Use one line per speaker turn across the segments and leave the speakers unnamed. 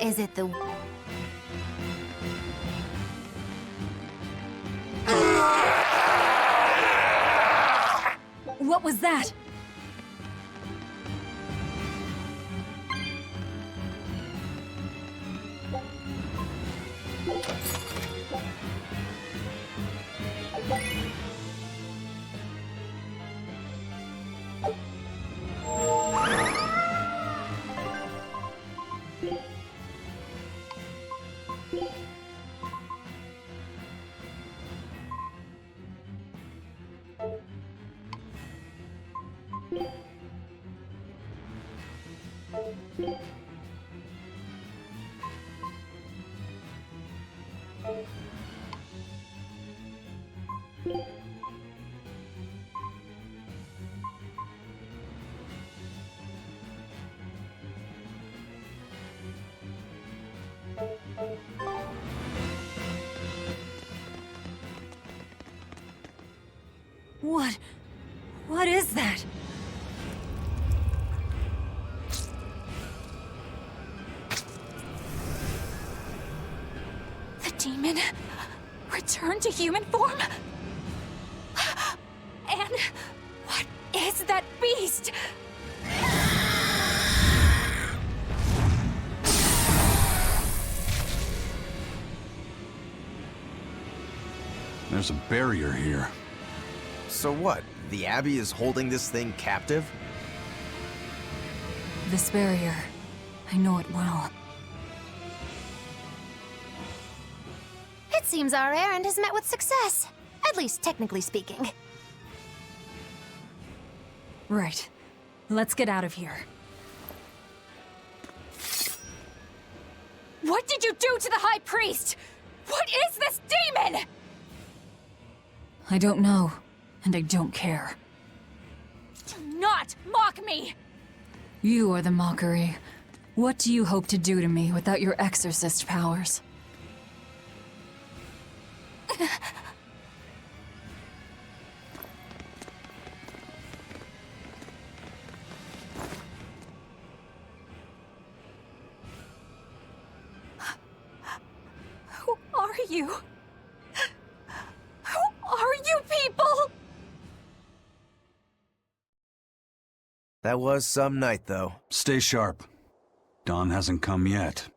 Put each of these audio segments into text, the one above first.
Is it the...
What was that? What is that? The demon returned to human form? And what is that beast?
There's a barrier here.
So what? The Abbey is holding this thing captive?
This barrier. I know it well.
It seems our errand has met with success. At least technically speaking.
Right. Let's get out of here. What did you do to the High Priest? What is this demon? I don't know, and I don't care. Do not mock me! You are the mockery. What do you hope to do to me without your exorcist powers? Who are you? Who are you people?
That was some night, though.
Stay sharp. Dawn hasn't come yet.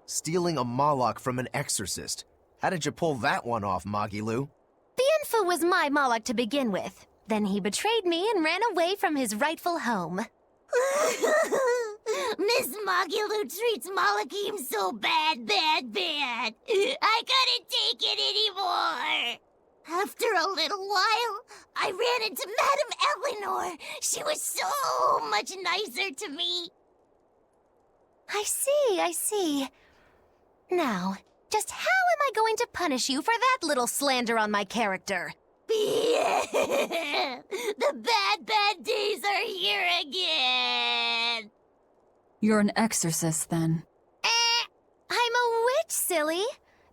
Stealing a Moloch from an exorcist. How did you pull that one off, Magilu?
Bienfu was my Moloch to begin with. Then he betrayed me and ran away from his rightful home.
Miss Magilu treats Malachim so bad. I couldn't take it anymore. After a little while, I ran into Madame Eleanor. She was so much nicer to me.
I see. Now, just how am I going to punish you for that little slander on my character?
The bad days are here again.
You're an exorcist, then.
I'm a witch, silly.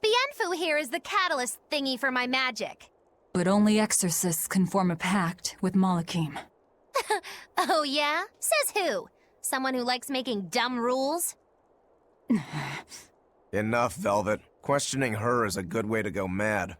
Bienfu here is the catalyst thingy for my magic.
But only exorcists can form a pact with Malachim.
Oh yeah? Says who? Someone who likes making dumb rules?
Enough, Velvet. Questioning her is a good way to go mad.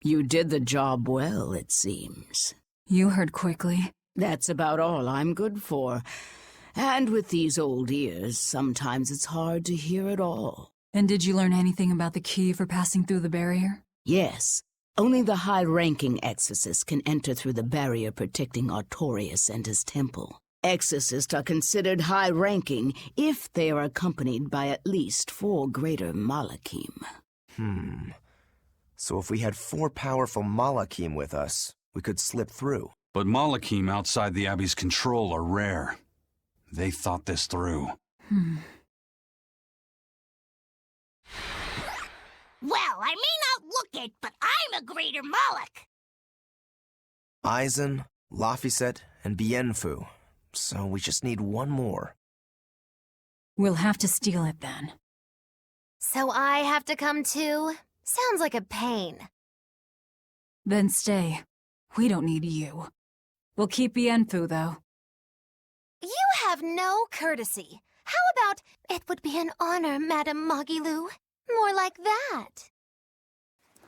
You did the job well, it seems.
You heard quickly.
That's about all I'm good for. And with these old ears, sometimes it's hard to hear it all.
And did you learn anything about the key for passing through the barrier?
Yes. Only the high-ranking exorcists can enter through the barrier protecting Artorias and his temple. Exorcists are considered high-ranking if they are accompanied by at least 4 greater Malachim.
So if we had 4 powerful Malachim with us, we could slip through.
But Malachim outside the Abbey's control are rare. They thought this through.
Well, I may not look it, but I'm a greater Moloch.
Aizen, Laphicet, and Bienfu. So we just need one more.
We'll have to steal it then.
So I have to come too? Sounds like a pain.
Then stay. We don't need you. We'll keep Bienfu, though.
You have no courtesy. How about, it would be an honor, Madame Magilu? More like that.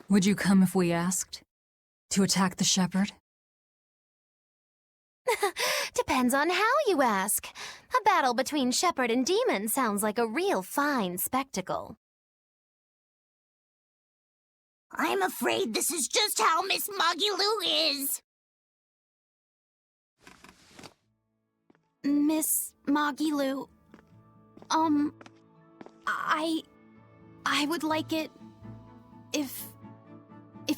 Would you come if we asked? To attack the shepherd?
Depends on how you ask. A battle between shepherd and demon sounds like a real fine spectacle.
I'm afraid this is just how Miss Magilu is.
Miss Magilu, I would like it if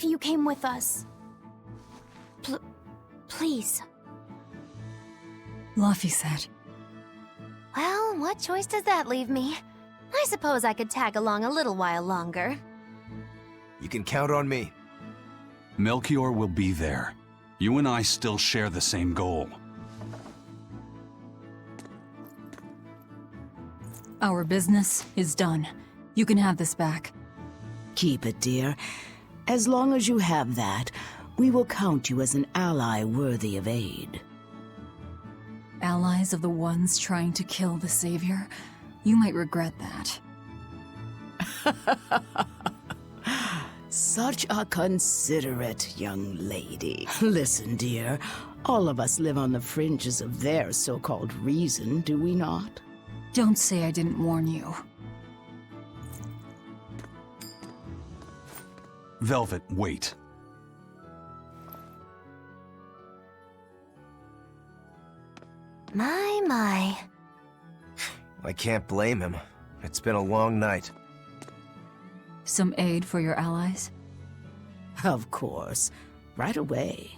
you came with us. Please.
Laphicet.
Well, what choice does that leave me? I suppose I could tag along a little while longer.
You can count on me.
Melchior will be there. You and I still share the same goal.
Our business is done. You can have this back.
Keep it, dear. As long as you have that, we will count you as an ally worthy of aid.
Allies of the ones trying to kill the Savior? You might regret that.
Such a considerate young lady. Listen, dear, all of us live on the fringes of their so-called reason, do we not?
Don't say I didn't warn you.
Velvet, wait.
My.
I can't blame him. It's been a long night.
Some aid for your allies?
Of course. Right away.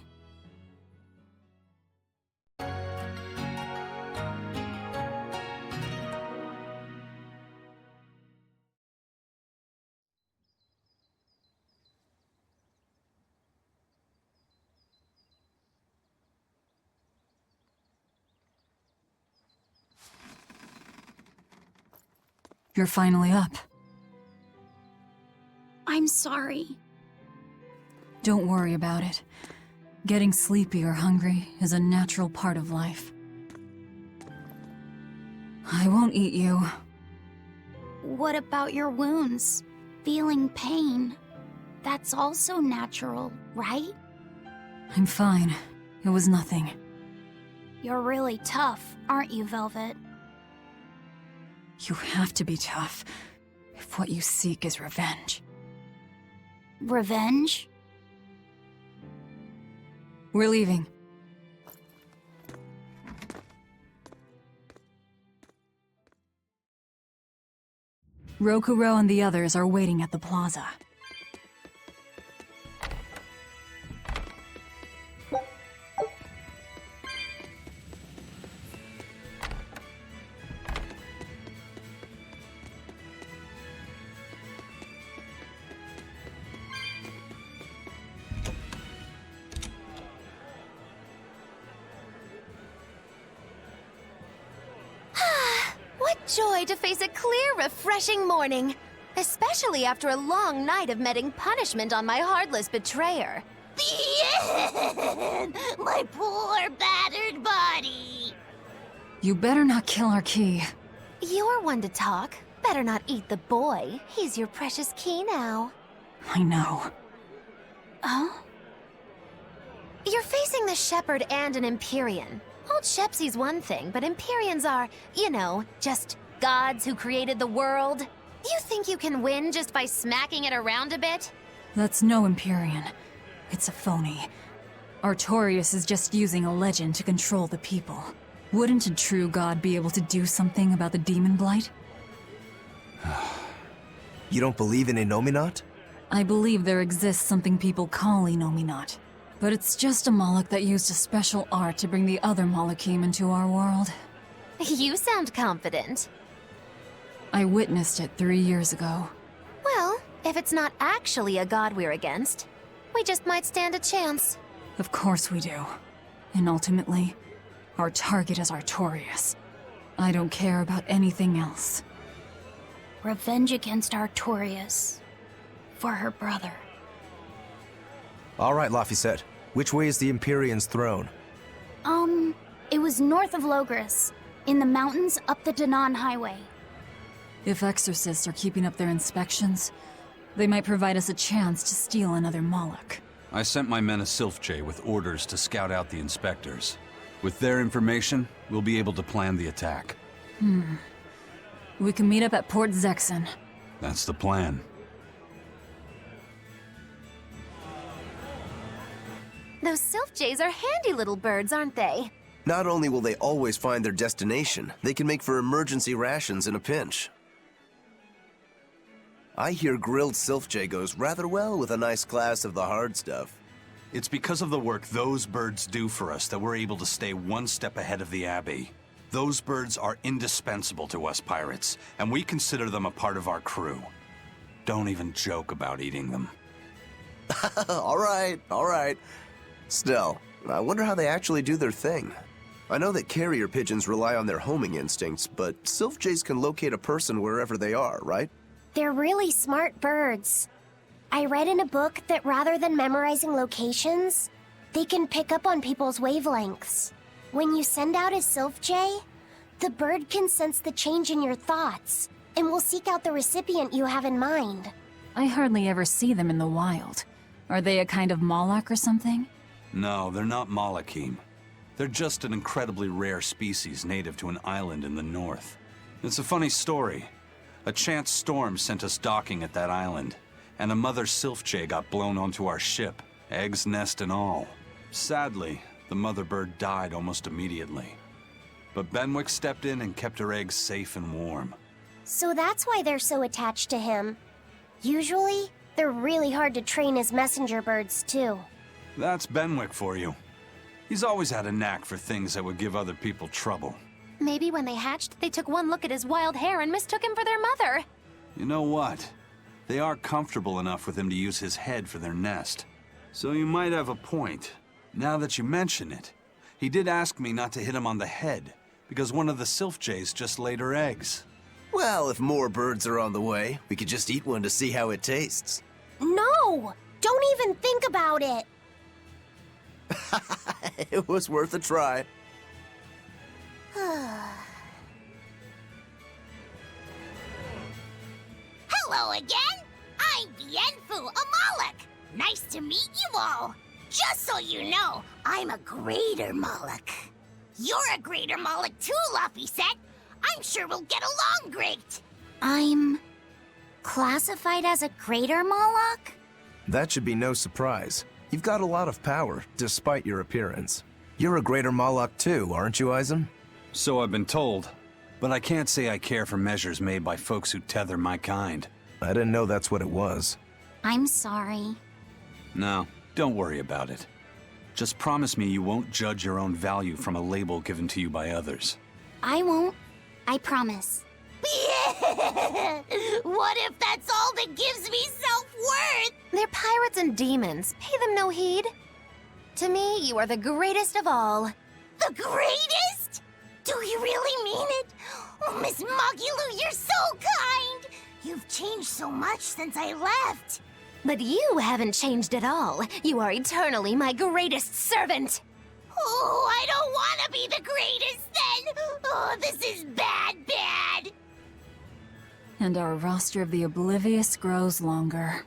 You're finally up.
I'm sorry.
Don't worry about it. Getting sleepy or hungry is a natural part of life. I won't eat you.
What about your wounds? Feeling pain? That's also natural, right?
I'm fine. It was nothing.
You're really tough, aren't you, Velvet?
You have to be tough, if what you seek is revenge.
Revenge?
We're leaving. Rokuro and the others are waiting at the plaza.
Joy to face a clear, refreshing morning. Especially after a long night of meting punishment on my heartless betrayer.
My poor, battered body.
You better not kill our key.
You're one to talk. Better not eat the boy. He's your precious key now.
I know.
Huh?
You're facing the Shepherd and an Empyrean. Old Shepsy's one thing, but Empyreans are, you know, just gods who created the world. You think you can win just by smacking it around a bit?
That's no Empyrean. It's a phony. Artorias is just using a legend to control the people. Wouldn't a true god be able to do something about the demon blight?
You don't believe in Innominat?
I believe there exists something people call Innominat. But it's just a Moloch that used a special art to bring the other Molochim into our world.
You sound confident.
I witnessed it 3 years ago.
Well, if it's not actually a god we're against, we just might stand a chance.
Of course we do. And ultimately, our target is Artorias. I don't care about anything else.
Revenge against Artorias. For her brother.
All right, Laphicet. Which way is the Empyrean's throne?
It was north of Logris, in the mountains up the Danan Highway.
If exorcists are keeping up their inspections, they might provide us a chance to steal another Moloch.
I sent my men a Sylphjay with orders to scout out the inspectors. With their information, we'll be able to plan the attack.
We can meet up at Port Zexen.
That's the plan.
Those Sylphjays are handy little birds, aren't they?
Not only will they always find their destination, they can make for emergency rations in a pinch. I hear grilled Sylphjay goes rather well with a nice glass of the hard stuff.
It's because of the work those birds do for us that we're able to stay one step ahead of the Abbey. Those birds are indispensable to us pirates, and we consider them a part of our crew. Don't even joke about eating them.
All right. Still, I wonder how they actually do their thing. I know that carrier pigeons rely on their homing instincts, but Sylphjays can locate a person wherever they are, right?
They're really smart birds. I read in a book that rather than memorizing locations, they can pick up on people's wavelengths. When you send out a Sylphjay, the bird can sense the change in your thoughts, and will seek out the recipient you have in mind.
I hardly ever see them in the wild. Are they a kind of Moloch or something?
No, they're not Molochim. They're just an incredibly rare species native to an island in the north. It's a funny story. A chance storm sent us docking at that island, and a mother Sylphjay got blown onto our ship, eggs, nest, and all. Sadly, the mother bird died almost immediately. But Benwick stepped in and kept her eggs safe and warm.
So that's why they're so attached to him. Usually, they're really hard to train as messenger birds, too.
That's Benwick for you. He's always had a knack for things that would give other people trouble.
Maybe when they hatched, they took one look at his wild hair and mistook him for their mother.
You know what? They are comfortable enough with him to use his head for their nest. So you might have a point. Now that you mention it, he did ask me not to hit him on the head, because one of the Sylphjays just laid her eggs.
Well, if more birds are on the way, we could just eat one to see how it tastes.
No! Don't even think about it!
It was worth a try.
Hello again! I'm Bienfu, a Moloch! Nice to meet you all! Just so you know, I'm a greater Moloch. You're a greater Moloch too, Laphicet! I'm sure we'll get along great! I'm... classified as a greater Moloch?
That should be no surprise. You've got a lot of power, despite your appearance. You're a greater Moloch too, aren't you, Eisen?
So I've been told, but I can't say I care for measures made by folks who tether my kind.
I didn't know that's what it was.
I'm sorry.
No, don't worry about it. Just promise me you won't judge your own value from a label given to you by others.
I won't. I promise. What if that's all that gives me self-worth?
They're pirates and demons. Pay them no heed. To me, you are the greatest of all.
The greatest? Do you really mean it? Oh, Miss Magilu, you're so kind! You've changed so much since I left.
But you haven't changed at all. You are eternally my greatest servant.
Oh, I don't want to be the greatest then! Oh, this is bad.
And our roster of the oblivious grows longer.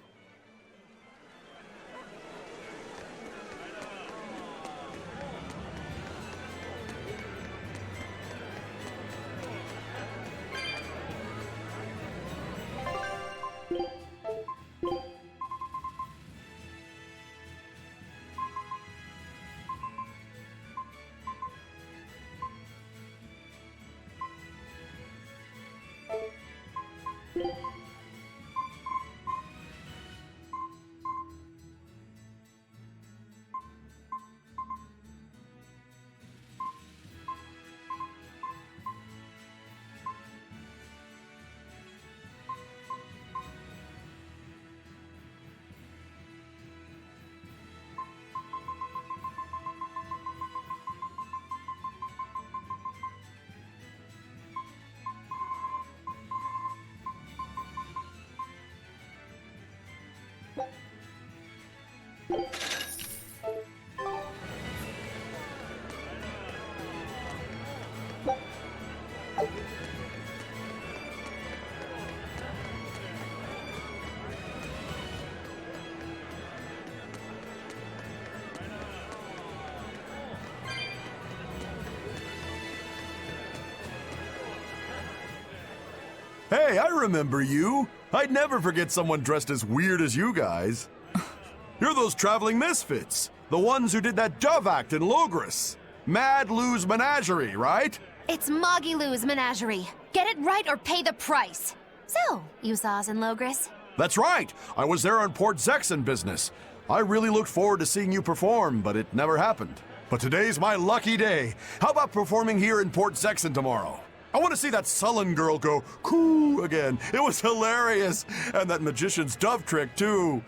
Hey, I remember you. I'd never forget someone dressed as weird as you guys. You're those traveling misfits. The ones who did that dove act in Logris. Mad Lou's Menagerie, right?
It's Moggy Lou's Menagerie. Get it right or pay the price. So, you saw us in Logris?
That's right. I was there on Port Zexon business. I really looked forward to seeing you perform, but it never happened. But today's my lucky day. How about performing here in Port Zexon tomorrow? I want to see that sullen girl go coo again. It was hilarious. And that magician's dove trick, too.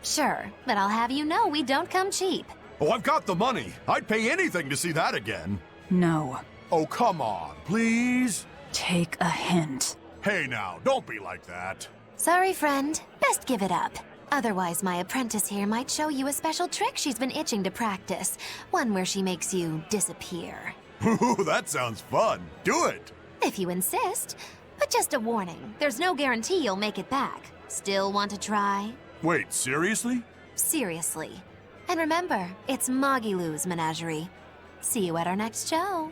Sure, but I'll have you know we don't come cheap.
Oh, I've got the money. I'd pay anything to see that again.
No.
Oh, come on, please.
Take a hint.
Hey now, don't be like that.
Sorry, friend. Best give it up. Otherwise, my apprentice here might show you a special trick she's been itching to practice. One where she makes you disappear.
Ooh, that sounds fun. Do it.
If you insist. But just a warning, there's no guarantee you'll make it back. Still want to try?
Wait, seriously?
Seriously. And remember, it's Moggy Lou's Menagerie. See you at our next show.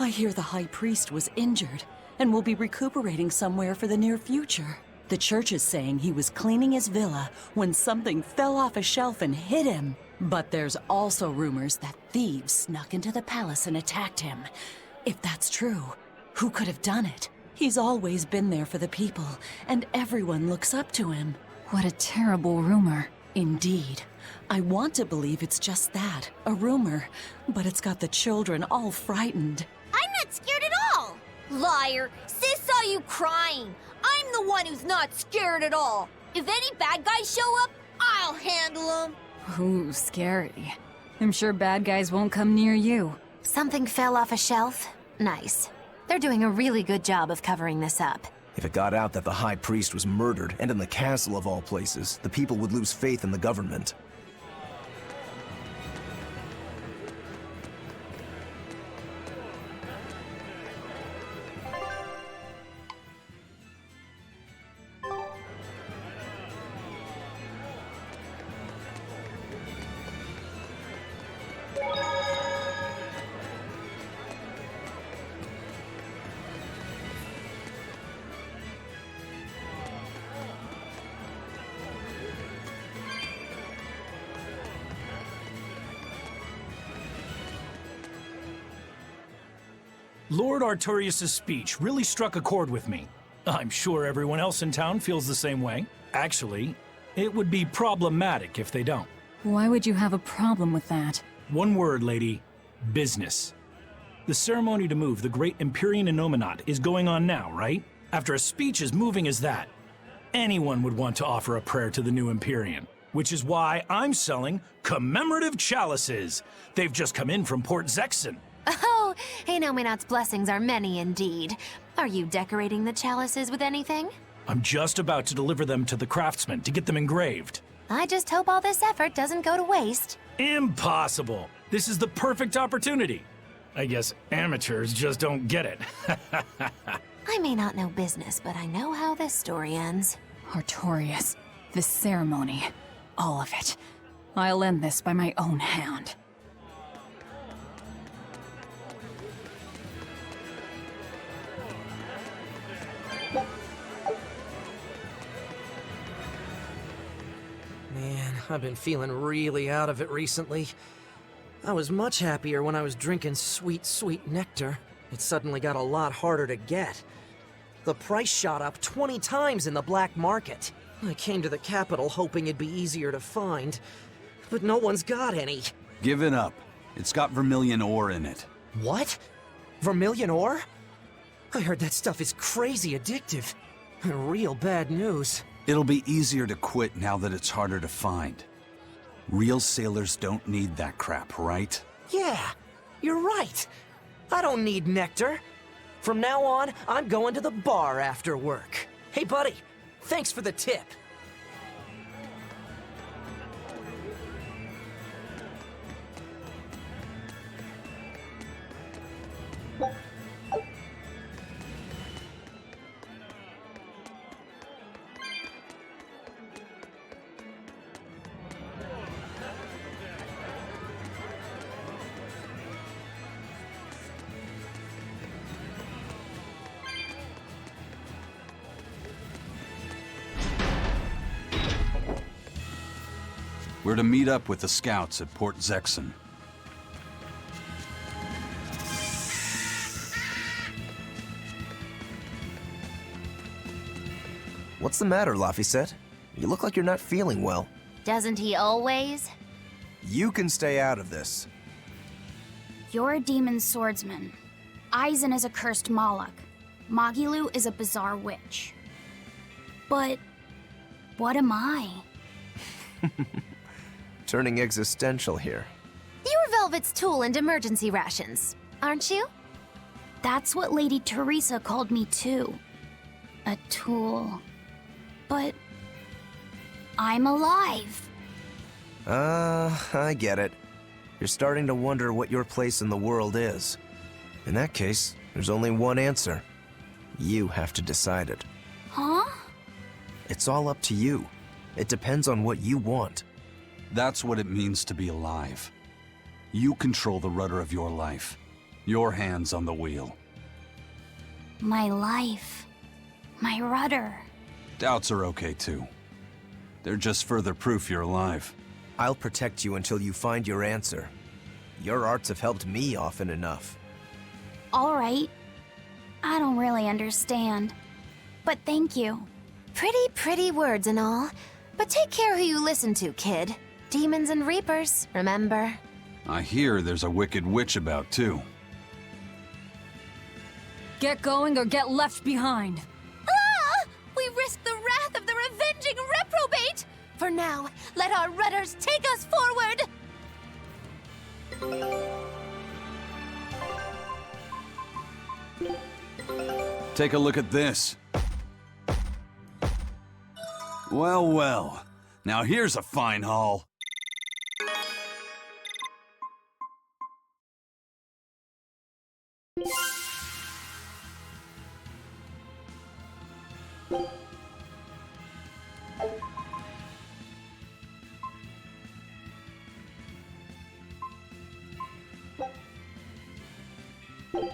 I hear the High Priest was injured and will be recuperating somewhere for the near future. The church is saying he was cleaning his villa when something fell off a shelf and hit him. But there's also rumors that thieves snuck into the palace and attacked him. If that's true, who could have done it? He's always been there for the people, and everyone looks up to him.
What a terrible rumor.
Indeed. I want to believe it's just that, a rumor, but it's got the children all frightened.
I'm not scared at all! Liar! Sis saw you crying! I'm the one who's not scared at all! If any bad guys show up, I'll handle them!
Ooh, scary. I'm sure bad guys won't come near you.
Something fell off a shelf? Nice. They're doing a really good job of covering this up.
If it got out that the High Priest was murdered, and in the castle of all places, the people would lose faith in the government.
Lord Artorius' speech really struck a chord with me. I'm sure everyone else in town feels the same way. Actually, it would be problematic if they don't.
Why would you have a problem with that?
One word, lady. Business. The ceremony to move the great Empyrean Innominat is going on now, right? After a speech as moving as that, anyone would want to offer a prayer to the new Empyrean. Which is why I'm selling commemorative chalices. They've just come in from Port Zexon.
Oh, Innominat's blessings are many indeed. Are you decorating the chalices with anything?
I'm just about to deliver them to the craftsman to get them engraved.
I just hope all this effort doesn't go to waste.
Impossible! This is the perfect opportunity. I guess amateurs just don't get it.
I may not know business, but I know how this story ends.
Artorius, this ceremony, all of it. I'll end this by my own hand.
Man, I've been feeling really out of it recently. I was much happier when I was drinking sweet, sweet nectar. It suddenly got a lot harder to get. The price shot up 20 times in the black market. I came to the capital hoping it'd be easier to find, but no one's got any.
Give it up. It's got vermilion ore in it.
What? Vermilion ore? I heard that stuff is crazy addictive. Real bad news.
It'll be easier to quit now that it's harder to find. Real sailors don't need that crap, right?
Yeah, you're right. I don't need nectar. From now on, I'm going to the bar after work. Hey, buddy, thanks for the tip.
We're to meet up with the scouts at Port Zexon.
What's the matter, Laphicet? You look like you're not feeling well.
Doesn't he always?
You can stay out of this.
You're a demon swordsman. Aizen is a cursed Moloch. Magilu is a bizarre witch. But what am I?
Turning existential here.
You're Velvet's tool and emergency rations, aren't you?
That's what Lady Teresa called me too. A tool. But I'm alive.
I get it. You're starting to wonder what your place in the world is. In that case, there's only one answer. You have to decide it.
Huh?
It's all up to you. It depends on what you want.
That's what it means to be alive. You control the rudder of your life. Your hands on the wheel.
My life. My rudder.
Doubts are okay too. They're just further proof you're alive.
I'll protect you until you find your answer. Your arts have helped me often enough.
All right. I don't really understand. But thank you.
Pretty words and all. But take care who you listen to, kid. Demons and reapers, remember?
I hear there's a wicked witch about too.
Get going or get left behind.
Ah! We risk the wrath of the revenging reprobate! For now, let our rudders take us forward!
Take a look at this. Well. Now here's a fine haul.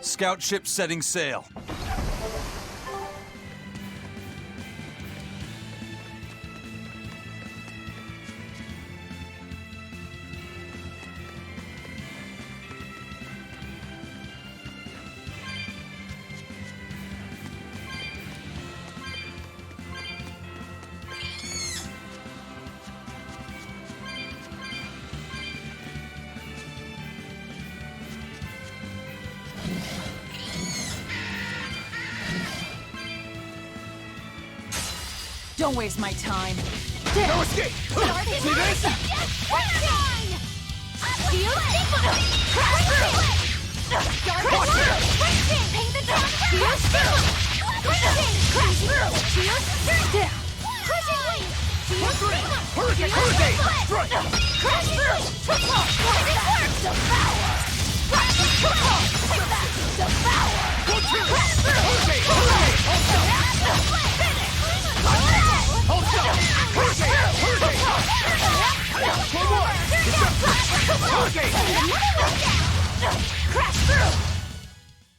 Scout ship setting sail.
Don't waste my time.
No escape! See this?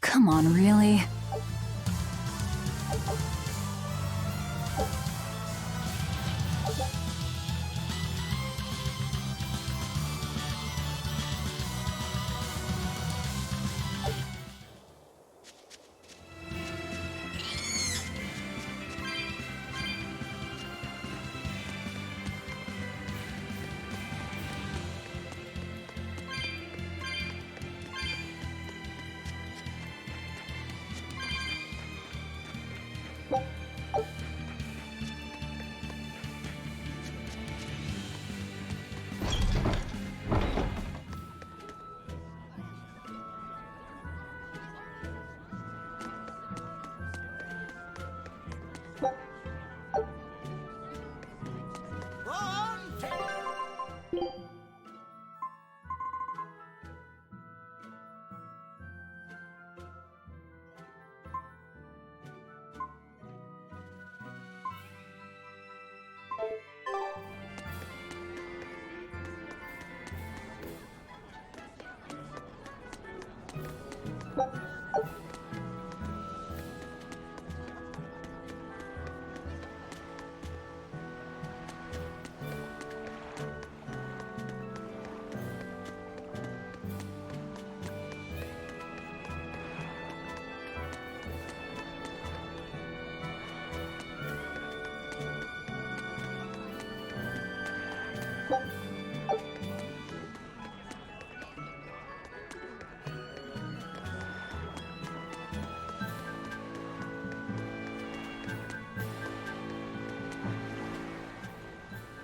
Come on, really?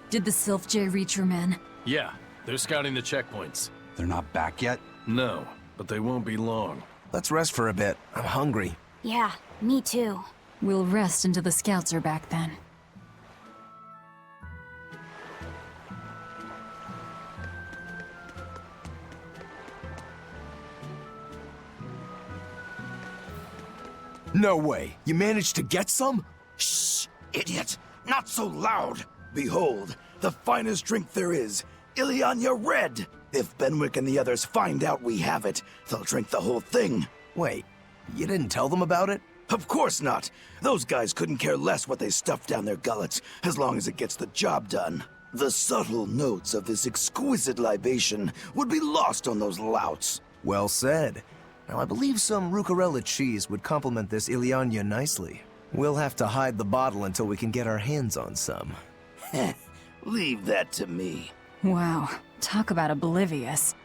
Did the Sylph J reach your men?
Yeah, they're scouting the checkpoints.
They're not back yet?
No, but they won't be long.
Let's rest for a bit. I'm hungry.
Yeah, me too.
We'll rest until the scouts are back then.
No way. You managed to get some? Shh, idiot. Not so loud. Behold, the finest drink there is, Ileana Red. If Benwick and the others find out we have it, they'll drink the whole thing.
Wait, you didn't tell them about it?
Of course not. Those guys couldn't care less what they stuff down their gullets, as long as it gets the job done. The subtle notes of this exquisite libation would be lost on those louts.
Well said. Now, I believe some Rucarella cheese would complement this Ileana nicely. We'll have to hide the bottle until we can get our hands on some.
Heh, leave that to me.
Wow, talk about oblivious.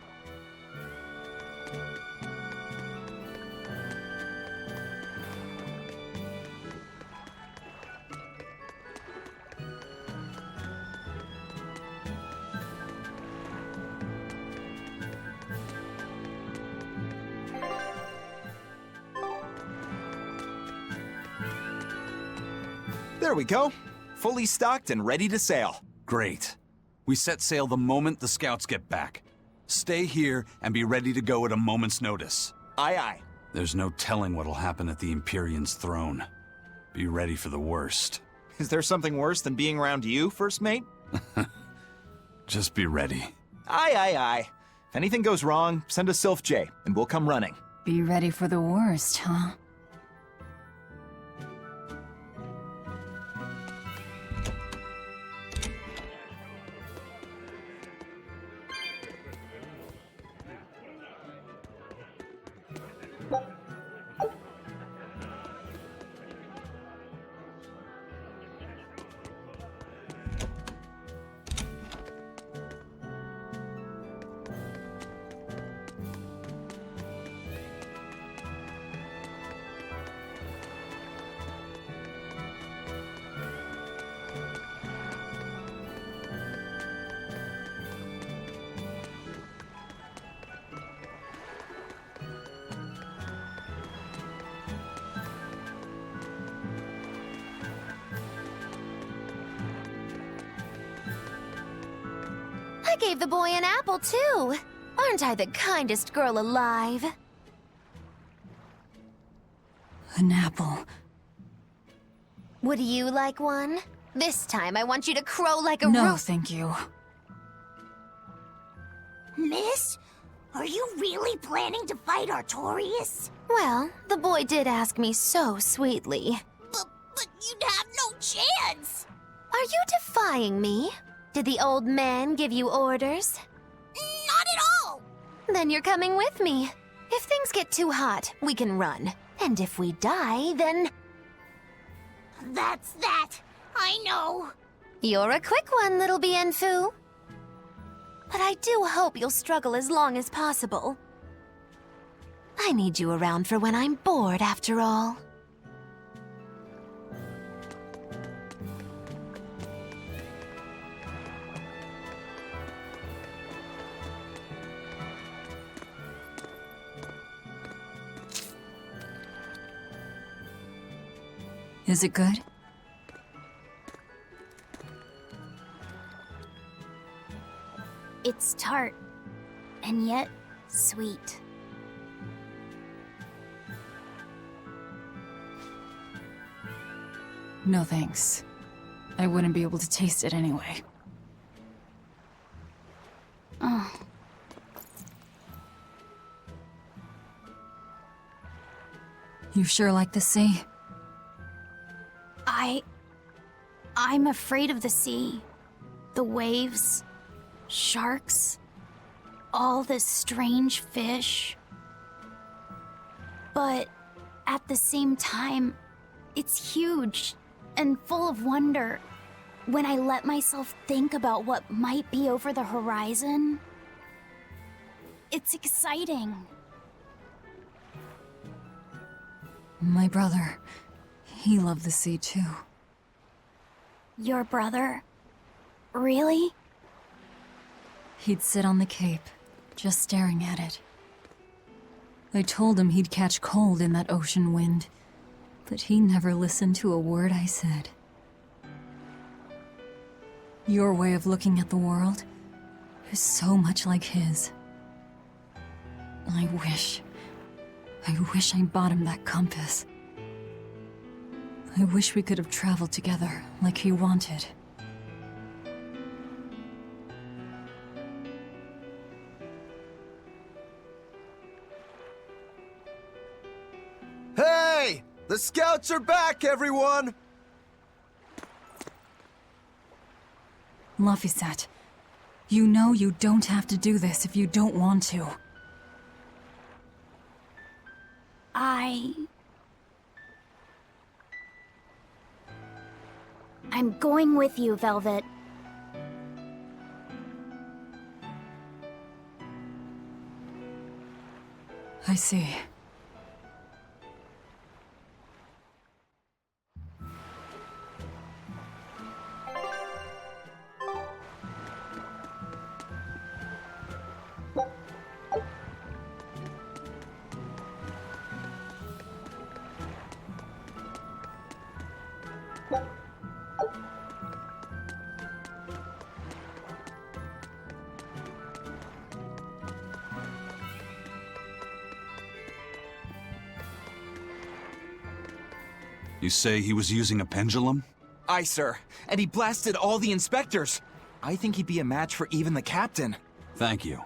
There we go. Fully stocked and ready to sail.
Great. We set sail the moment the scouts get back. Stay here and be ready to go at a moment's notice.
Aye, aye.
There's no telling what'll happen at the Empyrean's throne. Be ready for the worst.
Is there something worse than being around you, First Mate?
Just be ready.
Aye, aye, aye. If anything goes wrong, send a Sylph J, and we'll come running.
Be ready for the worst, huh?
I gave the boy an apple, too. Aren't I the kindest girl alive?
An apple.
Would you like one? This time I want you to crow like a
No, thank you.
Miss, are you really planning to fight Artorias?
Well, the boy did ask me so sweetly.
But you'd have no chance!
Are you defying me? Did the old man give you orders?
Not at all!
Then you're coming with me. If things get too hot, we can run. And if we die, then...
That's that. I know.
You're a quick one, little Bienfu. But I do hope you'll struggle as long as possible. I need you around for when I'm bored, after all.
Is it good?
It's tart, and yet sweet.
No thanks. I wouldn't be able to taste it anyway.
Oh.
You sure like the sea?
I'm afraid of the sea. The waves, sharks, all this strange fish. But at the same time, it's huge and full of wonder. When I let myself think about what might be over the horizon, it's exciting.
My brother, he loved the sea too.
Your brother? Really?
He'd sit on the cape, just staring at it. I told him he'd catch cold in that ocean wind, but he never listened to a word I said. Your way of looking at the world is so much like his. I wish I bought him that compass. I wish we could have traveled together like he wanted.
Hey! The scouts are back, everyone!
Laphicet, you know you don't have to do this if you don't want to.
I'm going with you, Velvet.
I see.
You say he was using a pendulum?
Aye, sir. And he blasted all the inspectors. I think he'd be a match for even the captain.
Thank you.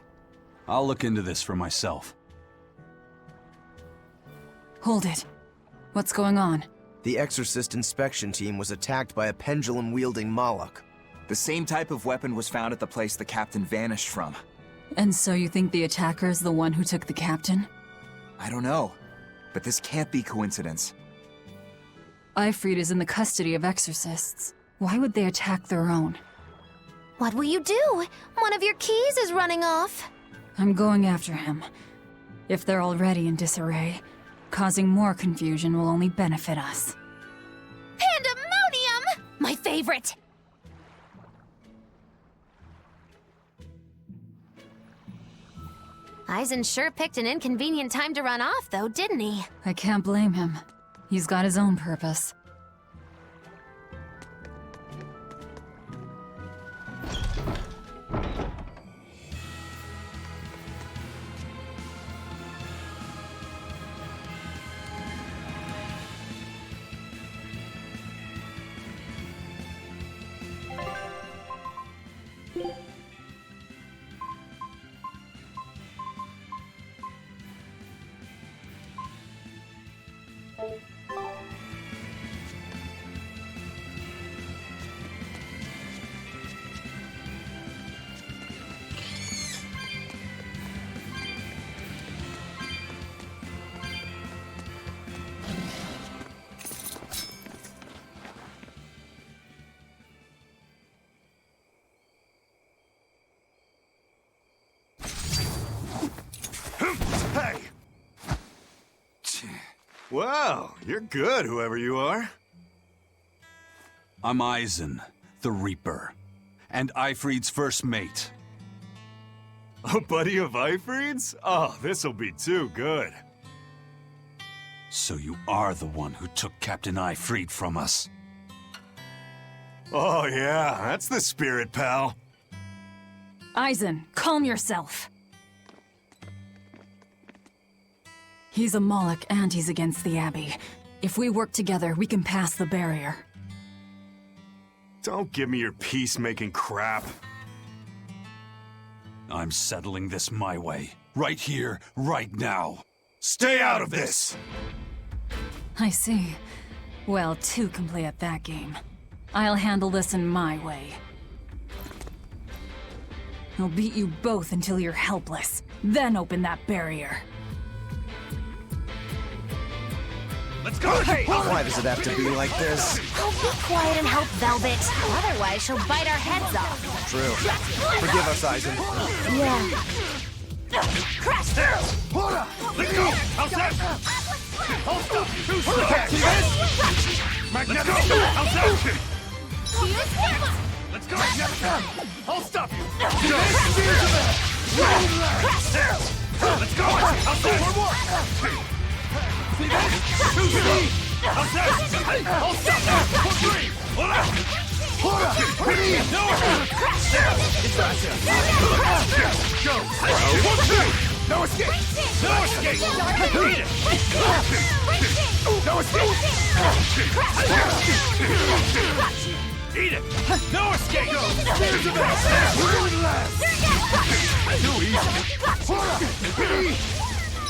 I'll look into this for myself.
Hold it. What's going on?
The Exorcist inspection team was attacked by a pendulum-wielding Moloch.
The same type of weapon was found at the place the captain vanished from.
And so you think the attacker is the one who took the captain?
I don't know, but this can't be coincidence.
Ifrit is in the custody of exorcists. Why would they attack their own?
What will you do? One of your keys is running off.
I'm going after him. If they're already in disarray, causing more confusion will only benefit us.
Pandemonium! My favorite! Eisen sure picked an inconvenient time to run off, though, didn't he?
I can't blame him. He's got his own purpose.
Hey! Wow, you're good, whoever you are.
I'm Eisen, the Reaper, and Ifrit's first mate.
A buddy of Ifrit's? Oh, this'll be too good.
So you are the one who took Captain Ifrit from us.
Oh yeah, that's the spirit, pal.
Eisen, calm yourself. He's a Moloch and he's against the Abbey. If we work together, we can pass the barrier.
Don't give me your peacemaking crap.
I'm settling this my way. Right here, right now. Stay out of this!
I see. Well, two can play at that game. I'll handle this in my way. I'll beat you both until you're helpless. Then open that barrier.
Let's go! Hey! Why does it have to be like this?
Oh, be quiet and help Velvet. Otherwise, she'll bite our heads off.
True. Forgive us, Eisen.
Yeah.
Crash through!
Hold up! Let's go! How's that? Hold up! Two steps! Magnetic! How's that?
Use it!
Let's go! I'll stop you!
Let's go! I'll say one more! See that? I'll say! I'll stop that! For three! Hold up! Hold up! Ready? No! It's right there! Go! 1, 2! No escape! No escape! Eat it! No escape! Eat it! No escape! Go! Here's the best! We're going to last! Too easy! Hold up! Ready?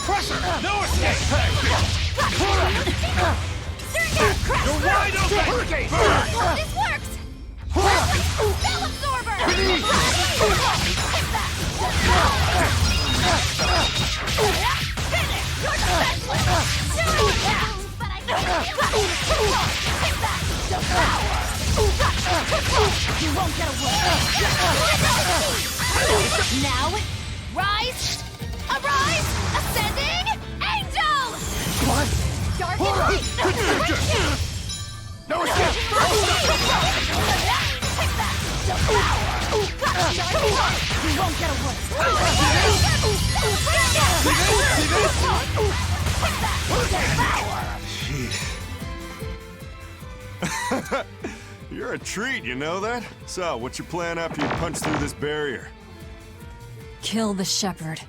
Crusher! No escape! Hold up! You're wide open! Hurricane!
This works! Spell absorber! You're defenseless! But I you won't get away! Now, rise! Arise! Ascending! Angel!
What?
Dark
Hold
and
up!
light!
No escape!
You won't get away!
You're a treat, you know that? So, what's your plan after you punch through this barrier?
Kill the shepherd.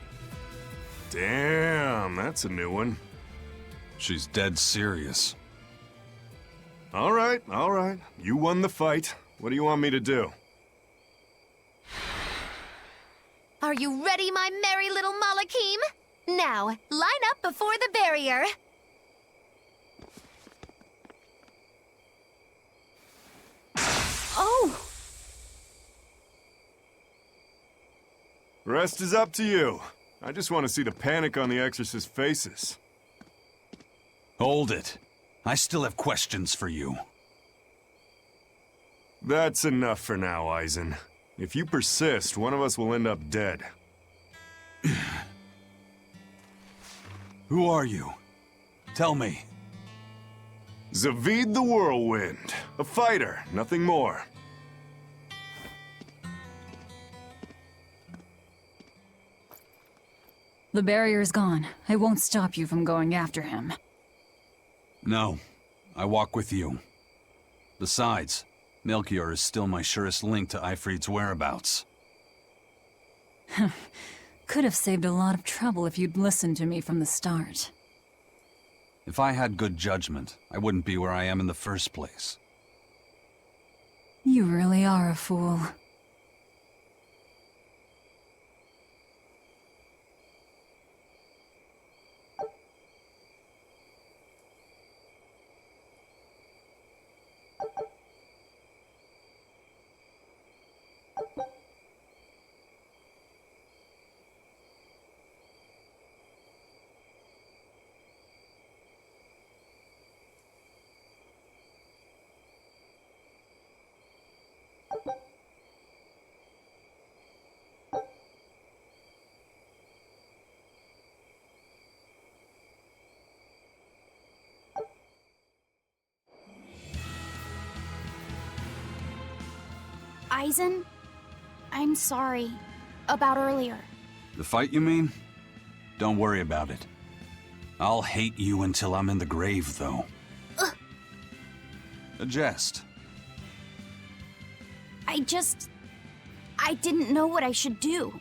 Damn, that's a new one.
She's dead serious.
All right. You won the fight. What do you want me to do?
Are you ready, my merry little Malakim? Now, line up before the barrier.
Oh!
Rest is up to you. I just want to see the panic on the exorcist's faces.
Hold it. I still have questions for you.
That's enough for now, Eisen. If you persist, one of us will end up dead.
Who are you? Tell me.
Zavid the Whirlwind. A fighter, nothing more.
The barrier's gone. I won't stop you from going after him.
No, I walk with you. Besides, Melchior is still my surest link to Eifried's whereabouts.
Could have saved a lot of trouble if you'd listened to me from the start.
If I had good judgment, I wouldn't be where I am in the first place.
You really are a fool.
Eisen, I'm sorry about earlier.
The fight, you mean? Don't worry about it. I'll hate you until I'm in the grave, though. A jest.
I didn't know what I should do.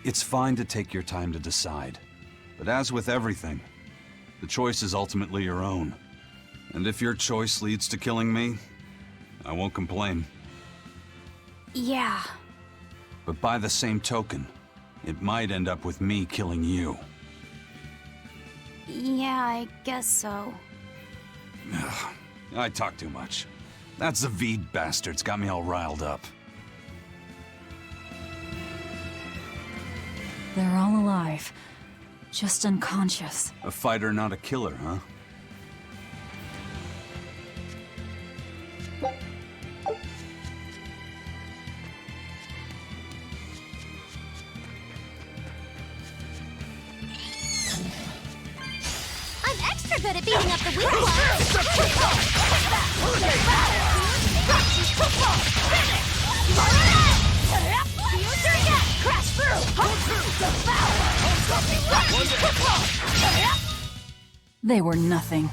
It's fine to take your time to decide. But as with everything, the choice is ultimately your own. And if your choice leads to killing me, I won't complain.
Yeah.
But by the same token, it might end up with me killing you.
Yeah, I guess so.
I talk too much. That Zavid bastard's got me all riled up.
They're all alive. Just unconscious.
A fighter, not a killer, huh?
I'm extra good at beating up the weak ones.
They were nothing.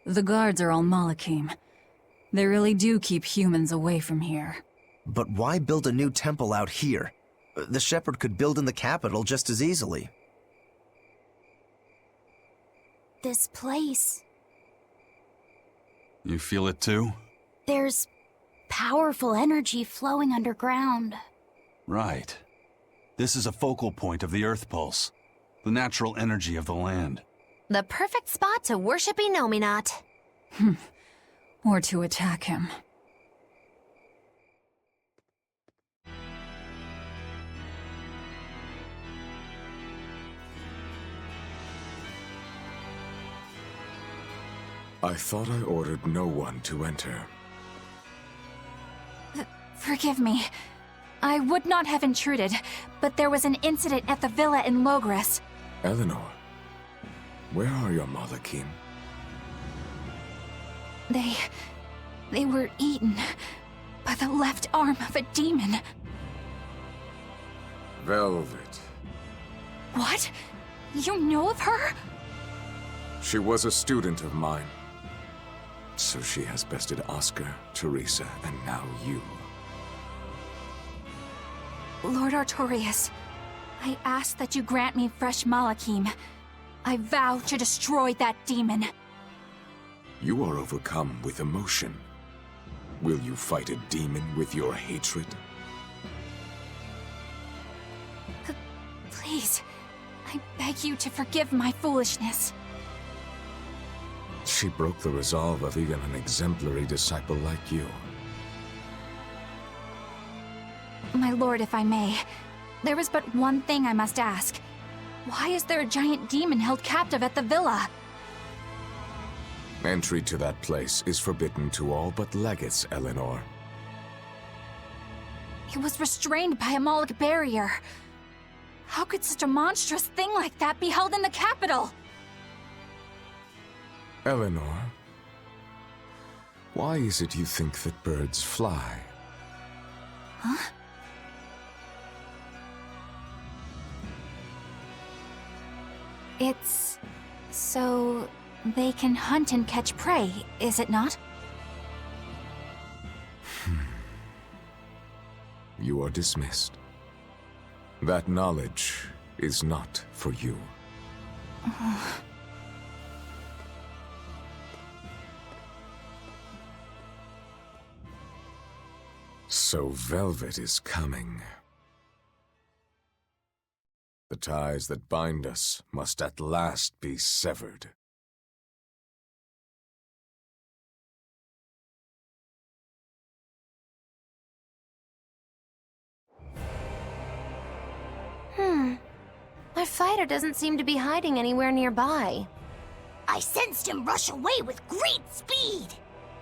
The guards are all Malakim. They really do keep humans away from here.
But why build a new temple out here? The Shepherd could build in the capital just as easily.
This place.
You feel it too?
There's powerful energy flowing underground.
Right. This is a focal point of the Earth Pulse, the natural energy of the land.
The perfect spot to worship Inominat.
Or to attack him.
I thought I ordered no one to enter.
Forgive me. I would not have intruded, but there was an incident at the villa in Logres.
Eleanor, where are your Malakim?
They were eaten by the left arm of a demon.
Velvet.
What? You know of her?
She was a student of mine. So she has bested Oscar, Teresa, and now you.
Lord Artorias, I ask that you grant me fresh Malakim. I vow to destroy that demon.
You are overcome with emotion. Will you fight a demon with your hatred?
Please, I beg you to forgive my foolishness.
She broke the resolve of even an exemplary disciple like you.
My lord, if I may, there is but one thing I must ask. Why is there a giant demon held captive at the villa?
Entry to that place is forbidden to all but legates, Eleanor.
It was restrained by a Moloch barrier. How could such a monstrous thing like that be held in the capital?
Eleanor, why is it you think that birds fly?
Huh? It's so they can hunt and catch prey, is it not?
You are dismissed. That knowledge is not for you. So Velvet is coming. The ties that bind us must at last be severed.
Our fighter doesn't seem to be hiding anywhere nearby.
I sensed him rush away with great speed.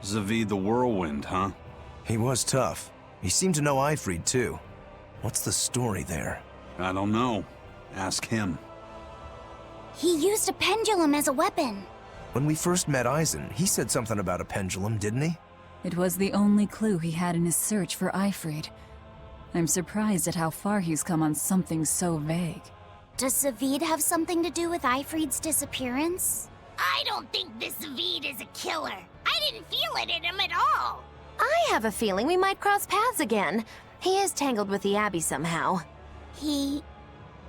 Zavid the Whirlwind, huh?
He was tough. He seemed to know Ifrid, too. What's the story there?
I don't know. Ask him.
He used a pendulum as a weapon.
When we first met Eisen, he said something about a pendulum, didn't he?
It was the only clue he had in his search for Ifrid. I'm surprised at how far he's come on something so vague.
Does Zavid have something to do with Ifrid's disappearance?
I don't think this Zavid is a killer. I didn't feel it in him at all.
I have a feeling we might cross paths again. He is tangled with the Abbey somehow.
He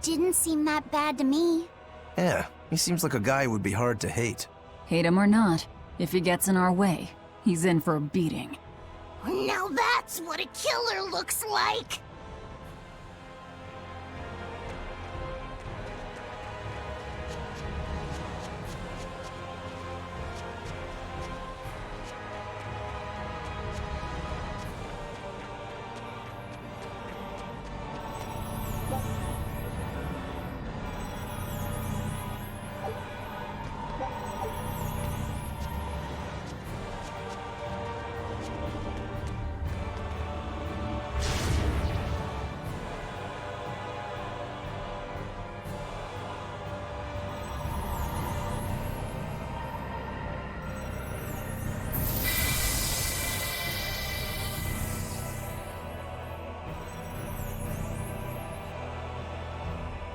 didn't seem that bad to me.
Yeah, he seems like a guy who would be hard to hate.
Hate him or not, if he gets in our way, he's in for a beating.
Now that's what a killer looks like.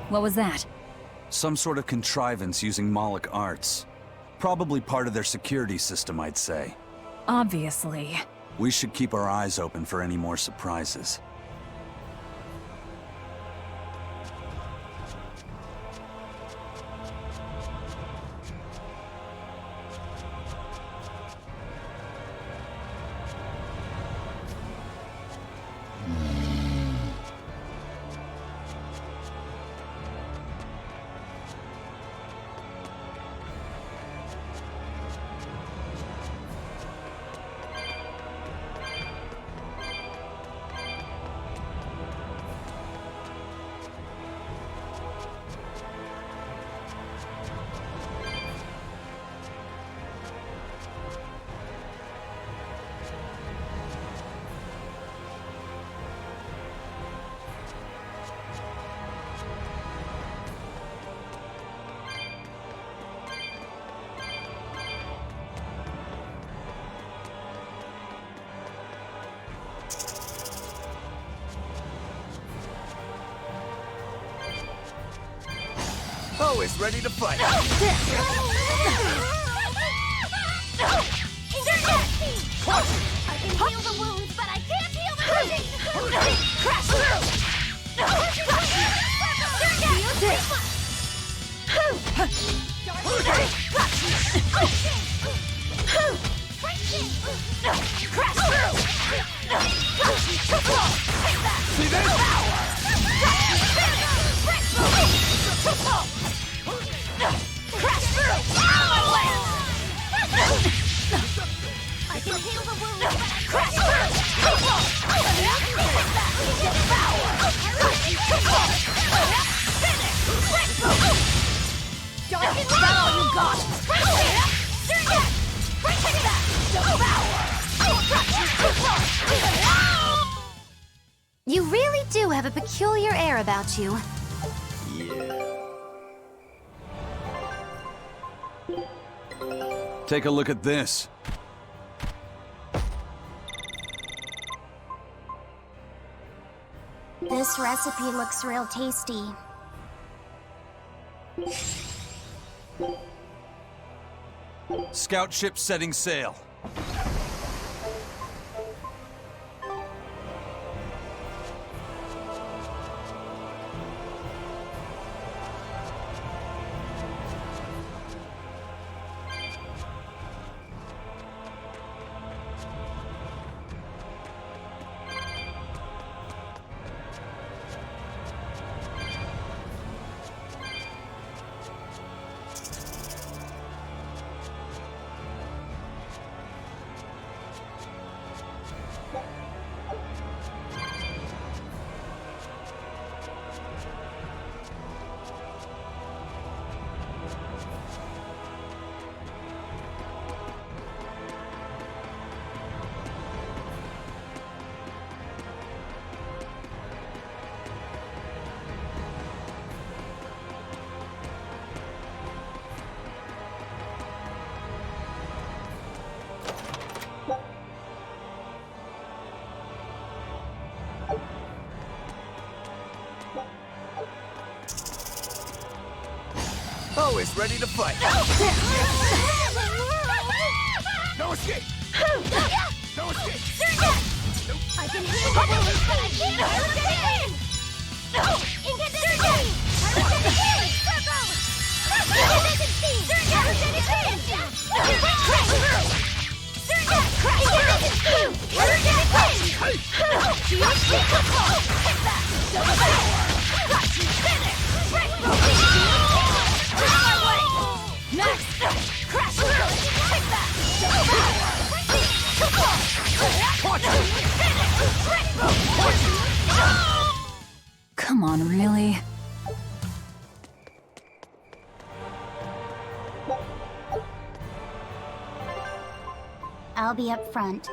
What was that?
Some sort of contrivance using Moloch arts. Probably part of their security system, I'd say.
Obviously.
We should keep our eyes open for any more surprises.
Always ready to fight.
I can heal the wounds, but I can't heal the pain! Crash through! I can heal the wounds, but I crash Is that all you got?
You really do have a peculiar air about you.
Take a look at this.
This recipe looks real tasty.
Scout ship setting sail.
Always ready to fight.
No escape! No escape!
I can heal the wounds, but I can't heal the pain! Incandescent!
Come on, really?
I'll be up front.